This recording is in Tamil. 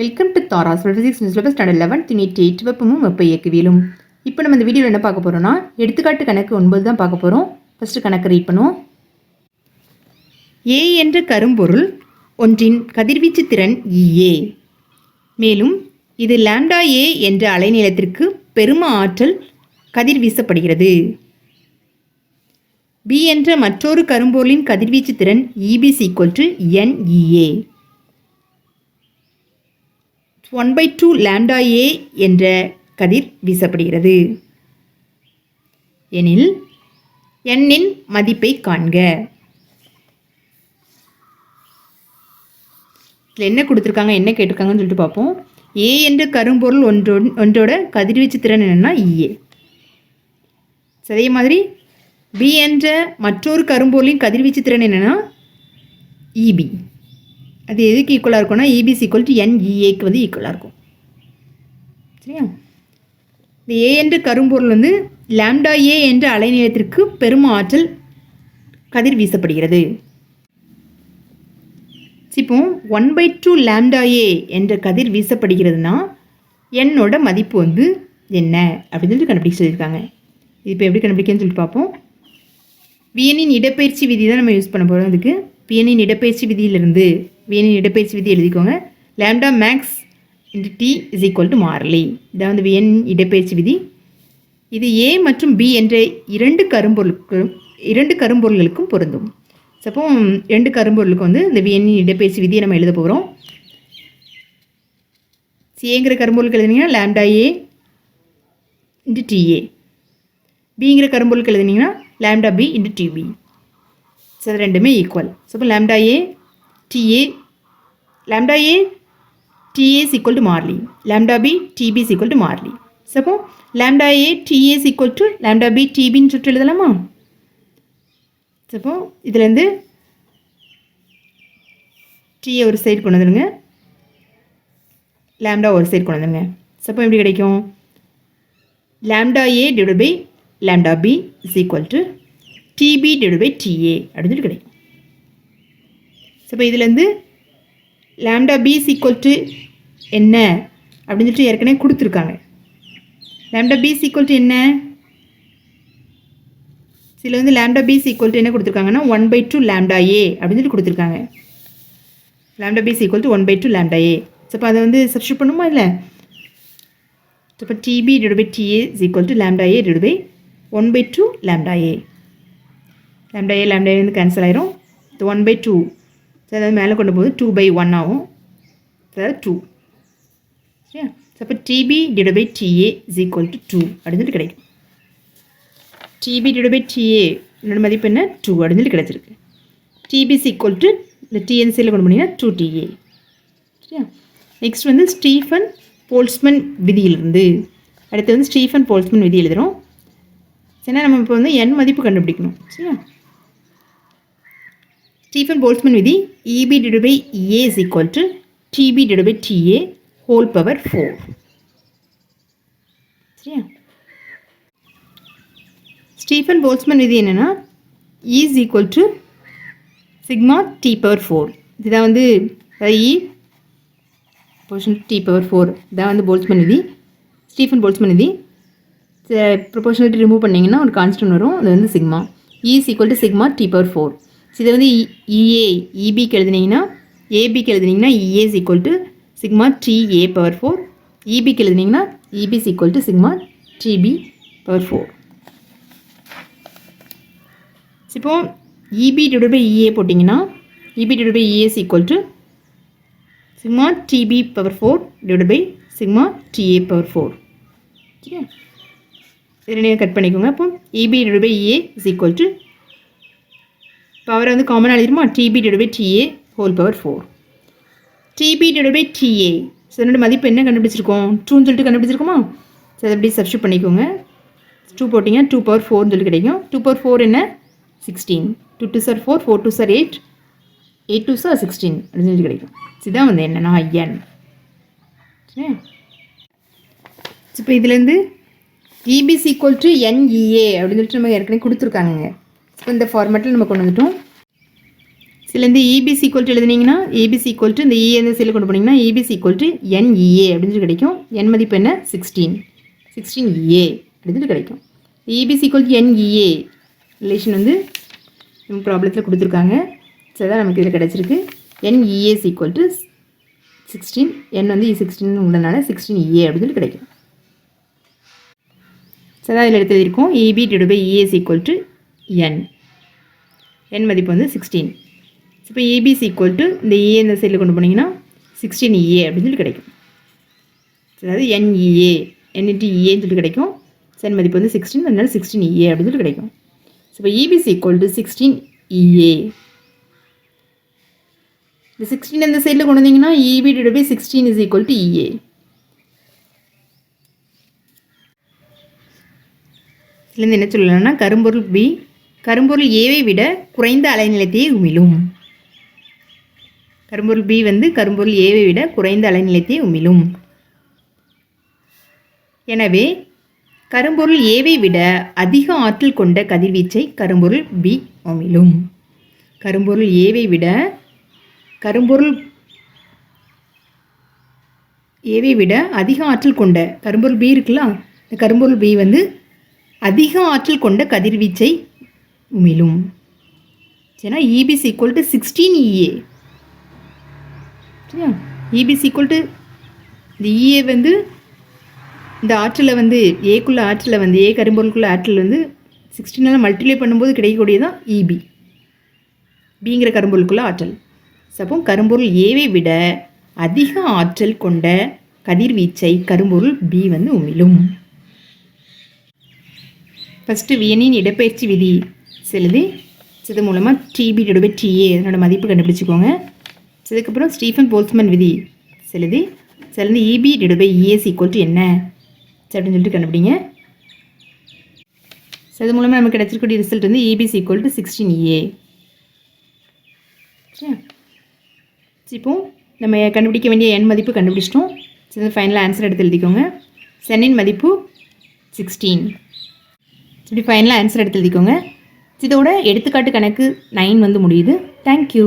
Welcome to Tara's physics syllabus standard 11 unit 8 வெப்பமும் வெப்ப இயக்கவியலும். இப்போ நம்ம இந்த வீடியோவில் என்ன பார்க்க போகிறோம்னா எடுத்துக்காட்டு கணக்கு 9 தான் பார்க்க போகிறோம். ஃபஸ்ட்டு கணக்கு ரீட் பண்ணுவோம். ஏ என்ற கரும்பொருள் ஒன்றின் கதிர்வீச்சு திறன் EA. மேலும் இது லாம்டா ஏ என்ற அலைநீளத்திற்கு பெரும ஆற்றல் கதிர் வீசப்படுகிறது. பி என்ற மற்றொரு கரும்பொருளின் கதிர்வீச்சு திறன் EB NEA. 1/2 லாம்டா ஏ என்ற கதிர் வீசப்படுகிறது எனில் n-இன் மதிப்பை காண்க. இதில் என்ன கொடுத்துருக்காங்க, என்ன கேட்டிருக்காங்கன்னு சொல்லிட்டு பார்ப்போம். ஏ என்ற கரும்பொருள் ஒன்றோட கதிர்வீச்சு திறன் என்னென்னா EA. அதே மாதிரி பி என்ற மற்றொரு கரும்பொருளின் கதிர்வீச்சு திறன் என்னென்னா EB. அது எதுக்கு ஈக்குவலாக இருக்கும்னா EB NEAக்கு வந்து ஈக்குவலாக இருக்கும். சரியா? இந்த ஏ என்ற கரும்பொருள் வந்து லாம்டா ஏ என்ற அலைநீளத்திற்கு பெரும் ஆற்றல் கதிர் வீசப்படுகிறது. இப்போ 1/2 லாம்டா ஏ என்ற கதிர் வீசப்படுகிறதுனா என்னோட மதிப்பு வந்து என்ன அப்படின்னு சொல்லி கண்டுபிடிக்க சொல்லியிருக்காங்க. இது இப்போ எப்படி கண்டுபிடிக்கன்னு சொல்லிட்டு பார்ப்போம். வியனின் இடப்பெயர்ச்சி விதி தான் நம்ம யூஸ் பண்ண போகிறோம். இதுக்கு வியனின் இடப்பெயர்ச்சி விதியிலிருந்து வியனின் இடப்பெயர்ச்சி விதி எழுதிக்கோங்க. Lambda max T is equal to மாறிலி. இதான் வந்து வியனின் இடப்பெயர்ச்சி விதி. இது ஏ மற்றும் பி என்ற இரண்டு கரும்பொருள்களுக்கும் பொருந்தும். அப்போ ரெண்டு கரும்பொருளுக்கு வந்து இந்த வியனின் இடப்பெயர்ச்சி விதியை நம்ம எழுத போகிறோம். ஏங்கிற கரும்பொருளுக்கு எழுதினீங்கன்னா லாம்டா ஏ இன்ட்டு டிஏ. பிங்கிற கரும்பொருளுக்கு எழுதினீங்கன்னா lambda B into d b. So அது ரெண்டுமே ஈக்குவல். ஸோ இப்போ lambda A d a is equal to மாறிலி, lambda B d b is equal to மாறிலி. ஸோ அப்போ lambda A d a is equal to lambda B டிபின்னு சுட்டு எழுதலாமா? ஸோ அப்போ இதுலேருந்து டிஏ ஒரு சைடு கொண்டு வந்துடுங்க, லாம்டா ஒரு சைடு கொண்டு வந்துடுங்க. ஸோ அப்போ எப்படி கிடைக்கும்? Lambda A divide by lambda B is equal to TB divide by TA அப்படின்னு சொல்லி கிடைக்கும். ஸோ இப்போ இதுலேருந்து lambda B is equal to என்ன அப்படின்னு சொல்லிட்டு ஏற்கனவே கொடுத்துருக்காங்க. Lambda B is equal to என்ன? இதில் வந்து lambda B is equal to என்ன கொடுத்துருக்காங்கன்னா 1/2 லாம்டா ஏ அப்படின்னு சொல்லி கொடுத்துருக்காங்க. Lambda B is equal to 1/2 lambda A. So இப்போ அதை வந்து சப்ஸ்டியூட் பண்ணுமா இல்லை? ஸோ இப்போ d b divide by DA is equal to lambda A divide by 1/2 lambda A. Lambda A வந்து கேன்சல் ஆயிரும். இது 1/2. ஸோ அதாவது மேலே கொண்டு போகுது 2/1 ஆகும். அதாவது 2. சரியா? ஸோ அப்போ TB divide by DA is equal to 2 அப்படின்னு சொல்லி கிடைக்கும். டிபி டிவைட் பை டிஏ என்னோட மதிப்பு என்ன? 2 அப்படின்னு சொல்லி கிடைச்சிருக்கு. டிபி இஸ் ஈக்குவல் டு இந்த டிஎன்சியில் கொண்டு போனீங்கன்னா 2TA. சரியா? நெக்ஸ்ட் வந்து ஸ்டீஃபன்-போல்ட்ஸ்மன் விதியிலிருந்து அடுத்து வந்து ஸ்டீஃபன்-போல்ட்ஸ்மன் விதி எழுதுகிறோம். சரினா நம்ம இப்போ வந்து n மதிப்பு கண்டுபிடிக்கணும். சரியா? ஸ்டீஃபன்-போல்ட்ஸ்மன் விதி EB divided by EA is equal to TB divided by TA whole power 4. சரியா? ஸ்டீஃபன்-போல்ட்ஸ்மன் விதி என்னென்னா E is equal to sigma T power 4. இதுதான் வந்து E proportional T power 4. இதான் வந்து போல்ட்ஸ்மன் விதி, ஸ்டீஃபன்-போல்ட்ஸ்மன் விதி. ப்ரொபோர்ஷனாலிட்டி ரிமூவ் பண்ணிங்கன்னா ஒரு கான்ஸ்டன்ட் வரும், அது வந்து sigma. E is equal to sigma T power 4. So இதை வந்து EA EBக்கு எழுதினீங்கன்னா ஏபிக்கு எழுதினீங்கன்னா EA is equal to sigma TA power 4. EBக்கு எழுதினீங்கன்னா EB is equal to sigma TB power 4. இப்போ EB divided by EA போட்டிங்கன்னா EB divided by EA is equal to sigma TB power 4 divided by sigma TA power 4. சரியா? இதை கட் பண்ணிக்கோங்க. அப்போ EB divided by EA is equal to பவரை வந்து காமனாக எழுதிருமா? TB divided by TA whole power 4. TB divided by TA. So என்னோட மதிப்பு என்ன கண்டுபிடிச்சிருக்கோம்? 2ன்னு சொல்லிட்டு கண்டுபிடிச்சிருக்கோமா? ஸோ அதை எப்படி சப்ஸ்டியூட் பண்ணிக்கோங்க. 2 போட்டிங்கன்னா 2 power 4ன்னு சொல்லி கிடைக்கும். 2 power 4 என்ன? 16. 2 2s are 4, 4 2s are 8, 8 2s are 16 அப்படின்னு சொல்லி கிடைக்கும். இதுதான் வந்து என்னன்னா n. சரியா? இப்போ இதுலேருந்து EB is equal to NEA அப்படின்னு சொல்லிட்டு நம்ம ஏற்கனவே கொடுத்துருக்காங்க. இந்த ஃபார்மேட்டில் நம்ம கொண்டு வந்துட்டோம். சில இந்த EBC ஈக்குவல் டு எழுதுனீங்கன்னா EBC ஈக்குவல் டு இந்த E இந்த செல்லு கொண்டு போனீங்கன்னா EBC ஈக்குவல் டு NEA அப்படின்னு சொல்லி கிடைக்கும். N மதிப்பு என்ன 16EA அப்படின்னு சொல்லி கிடைக்கும். EBC equal to NEA relation வந்து நம்ம ப்ராப்ளத்தில் கொடுத்துருக்காங்க. ஸோ அதான் நமக்கு இதில் கிடச்சிருக்கு. NEA is equal to 16, N வந்து 16 உள்ளனால 16EA அப்படின்னு சொல்லி கிடைக்கும். ஸோ அதான் இதில் எடுத்து எழுதியிருக்கோம். EB divided by EA is equal to N மதிப்பு வந்து 16. ஸோ இப்போ EB is equal to இந்த EA இந்த சைடில் கொண்டு போனீங்கன்னா 16EA அப்படின்னு சொல்லி கிடைக்கும். அதாவது NEA N into EA சொல்லி கிடைக்கும். N மதிப்பு வந்து 16, அதனால 16EA அப்படின்னு சொல்லி கிடைக்கும். ஸோ இப்போ EB is equal to 16EA. இந்த 16 இந்த சைடில் கொண்டு வந்தீங்கன்னா EB divided by 16 is equal to EA. இதுலேருந்து என்ன சொல்லலாம்னா கரும்பொருள் B கரும்பொருள் Aவை விட குறைந்த அலைநிலையத்தையே உமிழும். கரும்பொருள் B வந்து கரும்பொருள் Aவை விட குறைந்த அலைநிலையத்தையே உமிழும். எனவே கரும்பொருள் Aவை விட அதிக ஆற்றல் கொண்ட கதிர்வீச்சை கரும்பொருள் B உமிழும். கரும்பொருள் Aவை விட அதிக ஆற்றல் கொண்ட கரும்பொருள் B இருக்குல்ல, இந்த கரும்பொருள் B வந்து அதிக ஆற்றல் கொண்ட கதிர்வீச்சை உமிழும். சரியா? EB is equal to 16EA. சரியா? EB is equal to இந்த EA வந்து இந்த ஆற்றலை வந்து ஏக்குள்ள ஆற்றலை வந்து ஏ கரும்பொருளுக்குள்ள ஆற்றல் வந்து 16ஆல் மல்டிப்ளை பண்ணும்போது கிடைக்கக்கூடியதான் EB. பிங்கிற கரும்பொருளுக்குள்ள ஆற்றல். அப்போ கரும்பொருள் Aவை விட அதிக ஆற்றல் கொண்ட கதிர்வீச்சை கரும்பொருள் B வந்து உமிழும். ஃபஸ்ட்டு வியனின் இடப்பெயர்ச்சி விதி செலுதி இது மூலமாக TB divided by TA அதனோட மதிப்பு கண்டுபிடிச்சிக்கோங்க. அதுக்கப்புறம் ஸ்டீஃபன்-போல்ட்ஸ்மேன் விதி செலுதி EB divided by EA is equal to என்ன அப்படின்னு சொல்லிட்டு கண்டுபிடிங்க. அது மூலமாக நமக்கு கிடைச்சிருக்கக்கூடிய ரிசல்ட் வந்து EB is equal to 16EA. சரியா? இப்போ நம்ம கண்டுபிடிக்க வேண்டிய N மதிப்பு கண்டுபிடிச்சிட்டோம். சரி, ஃபைனலாக ஆன்சர் எடுத்து எழுதிக்கோங்க. N மதிப்பு 16. இப்படி ஃபைனலாக ஆன்சர் எடுத்து எழுதிக்கோங்க. இதோட எடுத்துக்காட்டு கணக்கு 9 வந்து முடியுது. தேங்க்யூ.